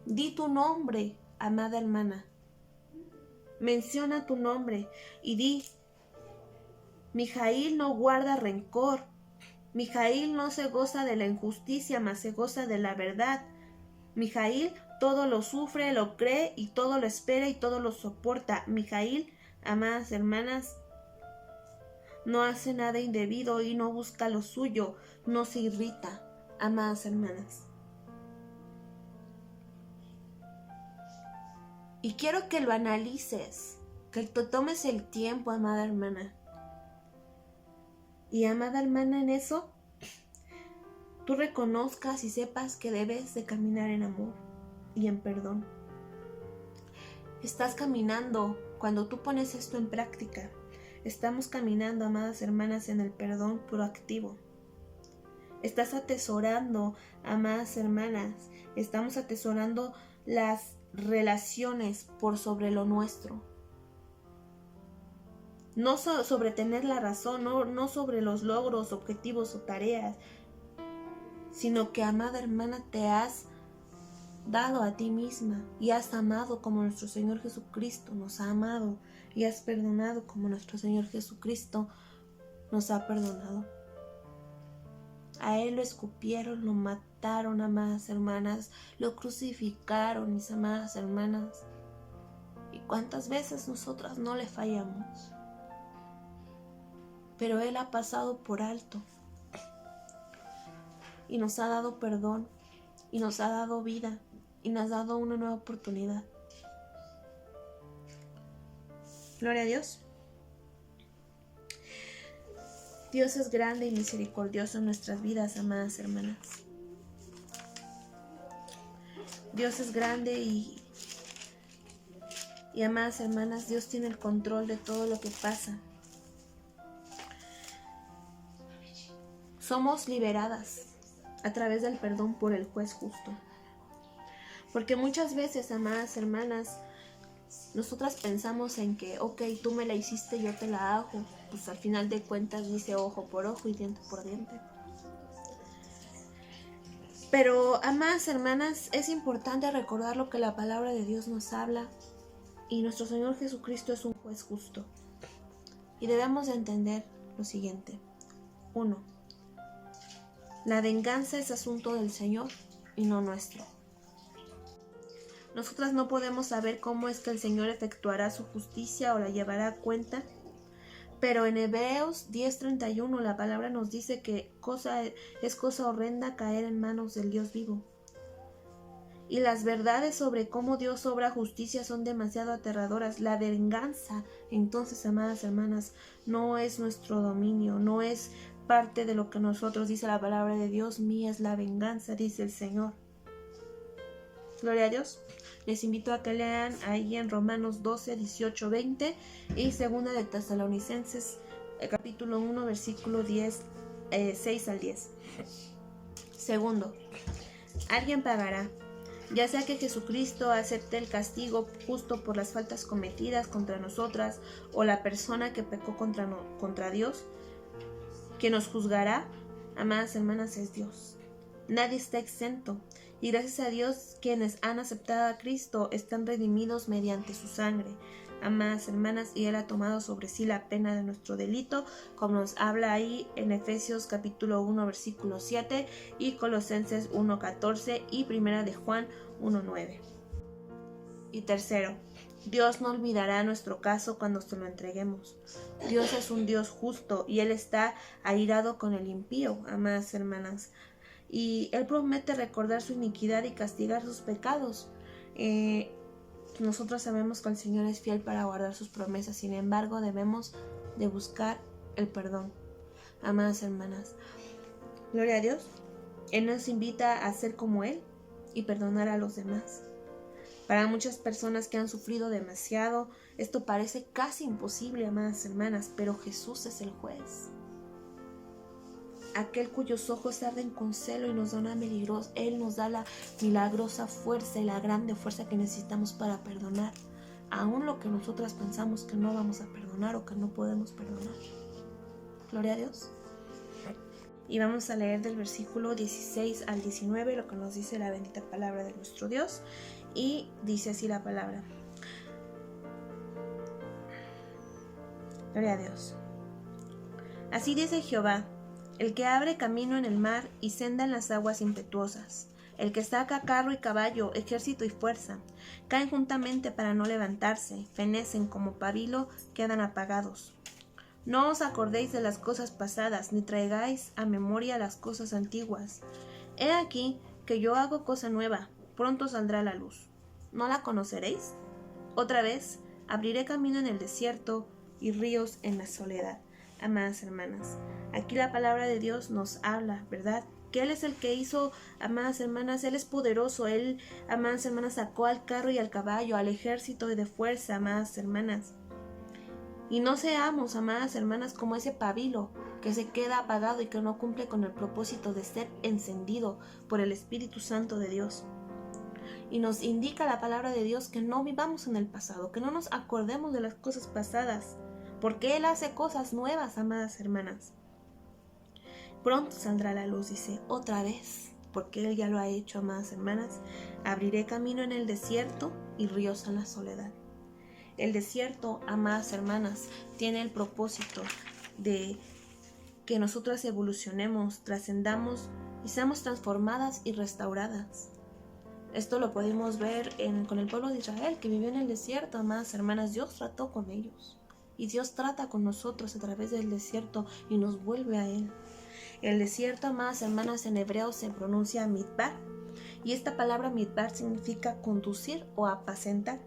Di tu nombre, amada hermana. Menciona tu nombre y di: Mijail no guarda rencor. Mijail no se goza de la injusticia, mas se goza de la verdad. Mijail todo lo sufre, lo cree y todo lo espera y todo lo soporta. Mijail, amadas hermanas, no hace nada indebido y no busca lo suyo, no se irrita, amadas hermanas. Y quiero que lo analices, que te tomes el tiempo, amada hermana. Y amada hermana, en eso, tú reconozcas y sepas que debes de caminar en amor y en perdón. Estás caminando, cuando tú pones esto en práctica, estamos caminando, amadas hermanas, en el perdón proactivo. Estás atesorando, amadas hermanas, estamos atesorando las relaciones por sobre lo nuestro. No sobre tener la razón, no sobre los logros, objetivos o tareas, sino que, amada hermana, te has dado a ti misma y has amado como nuestro Señor Jesucristo nos ha amado y has perdonado como nuestro Señor Jesucristo nos ha perdonado. A Él lo escupieron, lo mataron, amadas hermanas, lo crucificaron, mis amadas hermanas. ¿Y cuántas veces nosotras no le fallamos? Pero Él ha pasado por alto y nos ha dado perdón y nos ha dado vida y nos ha dado una nueva oportunidad. Gloria a Dios. Dios es grande y misericordioso en nuestras vidas, amadas hermanas. Dios es grande y amadas hermanas, Dios tiene el control de todo lo que pasa. Somos liberadas a través del perdón por el juez justo. Porque muchas veces, amadas hermanas, nosotras pensamos en que, ok, tú me la hiciste, yo te la hago. Pues al final de cuentas dice ojo por ojo y diente por diente. Pero, amadas hermanas, es importante recordar lo que la palabra de Dios nos habla. Y nuestro Señor Jesucristo es un juez justo. Y debemos de entender lo siguiente. 1. La venganza es asunto del Señor y no nuestro. Nosotras no podemos saber cómo es que el Señor efectuará su justicia o la llevará a cuenta, pero en Hebreos 10:31 la palabra nos dice que es cosa horrenda caer en manos del Dios vivo. Y las verdades sobre cómo Dios obra justicia son demasiado aterradoras. La venganza, entonces, amadas hermanas, no es nuestro dominio, no es parte de lo que nosotros, dice la palabra de Dios. Mía es la venganza, dice el Señor. Gloria a Dios. Les invito a que lean ahí en Romanos 12, 18, 20 y 2 de Tesalonicenses, capítulo 1, versículo 6 al 10. Segundo, alguien pagará, ya sea que Jesucristo acepte el castigo justo por las faltas cometidas contra nosotras o la persona que pecó contra Dios. Quien nos juzgará, amadas hermanas, es Dios. Nadie está exento. Y gracias a Dios, quienes han aceptado a Cristo están redimidos mediante su sangre, amadas hermanas, y Él ha tomado sobre sí la pena de nuestro delito, como nos habla ahí en Efesios capítulo 1, versículo 7, y Colosenses 1:14 y Primera de Juan 1:9. Y tercero, Dios no olvidará nuestro caso cuando se lo entreguemos. Dios es un Dios justo y Él está airado con el impío, amadas hermanas. Y Él promete recordar su iniquidad y castigar sus pecados. Nosotros sabemos que el Señor es fiel para guardar sus promesas. Sin embargo, debemos de buscar el perdón, amadas hermanas. Gloria a Dios. Él nos invita a ser como Él y perdonar a los demás. Para muchas personas que han sufrido demasiado, esto parece casi imposible, amadas hermanas, pero Jesús es el juez. Aquel cuyos ojos arden con celo y nos da Él nos da la milagrosa fuerza y la grande fuerza que necesitamos para perdonar. aún lo que nosotras pensamos que no vamos a perdonar o que no podemos perdonar. Gloria a Dios. Y vamos a leer del versículo 16 al 19 lo que nos dice la bendita palabra de nuestro Dios. Y dice así la palabra. Gloria a Dios. Así dice Jehová, el que abre camino en el mar y senda en las aguas impetuosas, el que saca carro y caballo, ejército y fuerza, caen juntamente para no levantarse, fenecen como pabilo, quedan apagados. No os acordéis de las cosas pasadas, ni traigáis a memoria las cosas antiguas. He aquí que yo hago cosa nueva, pronto saldrá la luz. ¿No la conoceréis? Otra vez, abriré camino en el desierto y ríos en la soledad. Amadas hermanas, aquí la palabra de Dios nos habla, ¿verdad? Que Él es el que hizo, amadas hermanas, Él es poderoso, Él, amadas hermanas, sacó al carro y al caballo, al ejército de fuerza, amadas hermanas. Y no seamos, amadas hermanas, como ese pabilo que se queda apagado y que no cumple con el propósito de ser encendido por el Espíritu Santo de Dios. Y nos indica la palabra de Dios que no vivamos en el pasado, que no nos acordemos de las cosas pasadas, porque Él hace cosas nuevas, amadas hermanas. Pronto saldrá la luz, dice, otra vez, porque Él ya lo ha hecho, amadas hermanas. Abriré camino en el desierto y ríos en la soledad. El desierto, amadas hermanas, tiene el propósito de que nosotras evolucionemos, trascendamos y seamos transformadas y restauradas. Esto lo podemos ver con el pueblo de Israel que vivió en el desierto, amadas hermanas. Dios trató con ellos y Dios trata con nosotros a través del desierto y nos vuelve a Él. El desierto, amadas hermanas, en hebreo se pronuncia midbar y esta palabra midbar significa conducir o apacentar.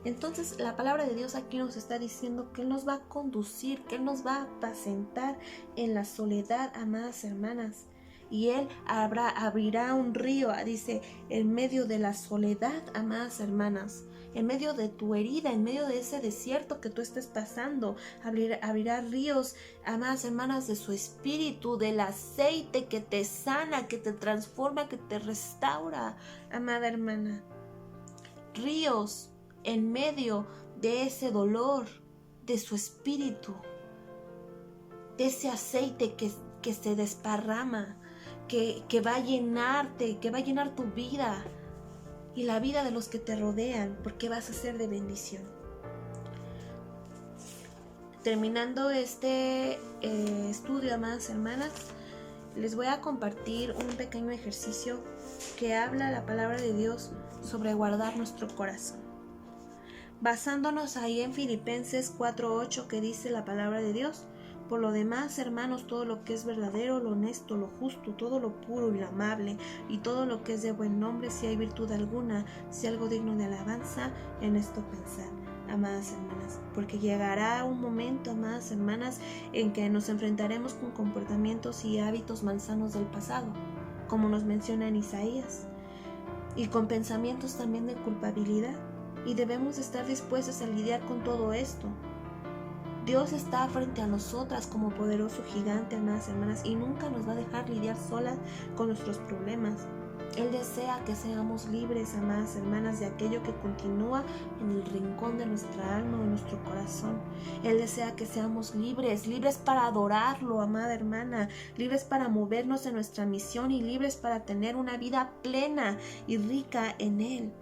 Entonces la palabra de Dios aquí nos está diciendo que Él nos va a conducir, que Él nos va a apacentar en la soledad, amadas hermanas. Y Él abrirá un río, dice, en medio de la soledad, amadas hermanas, en medio de tu herida, en medio de ese desierto que tú estés pasando, abrirá ríos, amadas hermanas, de su espíritu, del aceite que te sana, que te transforma, que te restaura, amada hermana. Ríos en medio de ese dolor, de su espíritu, de ese aceite que se desparrama, que va a llenarte, que va a llenar tu vida y la vida de los que te rodean, porque vas a ser de bendición. Terminando este estudio, amadas hermanas, les voy a compartir un pequeño ejercicio que habla la palabra de Dios sobre guardar nuestro corazón. Basándonos ahí en Filipenses 4:8, que dice la palabra de Dios: por lo demás, hermanos, todo lo que es verdadero, lo honesto, lo justo, todo lo puro y lo amable, y todo lo que es de buen nombre, si hay virtud alguna, si algo digno de alabanza, en esto pensad, amadas hermanas. Porque llegará un momento, amadas hermanas, en que nos enfrentaremos con comportamientos y hábitos malsanos del pasado, como nos menciona en Isaías, y con pensamientos también de culpabilidad, y debemos estar dispuestos a lidiar con todo esto. Dios está frente a nosotras como poderoso gigante, amadas hermanas, y nunca nos va a dejar lidiar solas con nuestros problemas. Él desea que seamos libres, amadas hermanas, de aquello que continúa en el rincón de nuestra alma o de nuestro corazón. Él desea que seamos libres, libres para adorarlo, amada hermana, libres para movernos en nuestra misión y libres para tener una vida plena y rica en Él.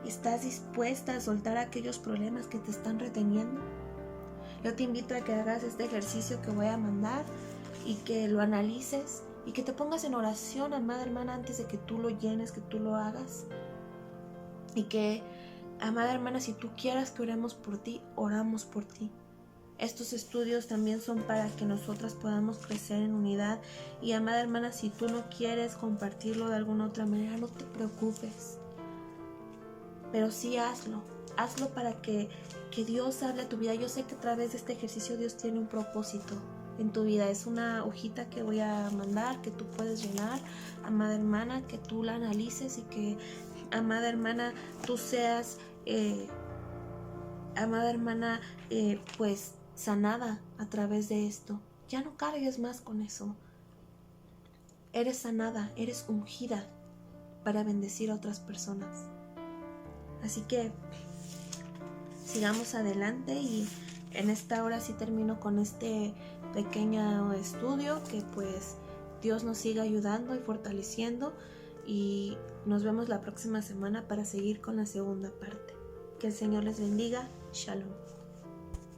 ¿Estás dispuesta a soltar aquellos problemas que te están reteniendo? Yo te invito a que hagas este ejercicio que voy a mandar y que lo analices y que te pongas en oración, amada hermana, antes de que tú lo llenes, que tú lo hagas. Y que, amada hermana, si tú quieras que oremos por ti, oramos por ti. Estos estudios también son para que nosotras podamos crecer en unidad. Y, amada hermana, si tú no quieres compartirlo de alguna otra manera, no te preocupes. Pero sí hazlo para que Dios hable a tu vida. Yo sé que a través de este ejercicio Dios tiene un propósito en tu vida. Es una hojita que voy a mandar, que tú puedes llenar, amada hermana, que tú la analices y que, amada hermana, tú seas, amada hermana, pues sanada a través de esto. Ya no cargues más con eso. Eres sanada, eres ungida para bendecir a otras personas. Así que sigamos adelante, y en esta hora sí termino con este pequeño estudio, que pues Dios nos siga ayudando y fortaleciendo, y nos vemos la próxima semana para seguir con la segunda parte. Que el Señor les bendiga. Shalom.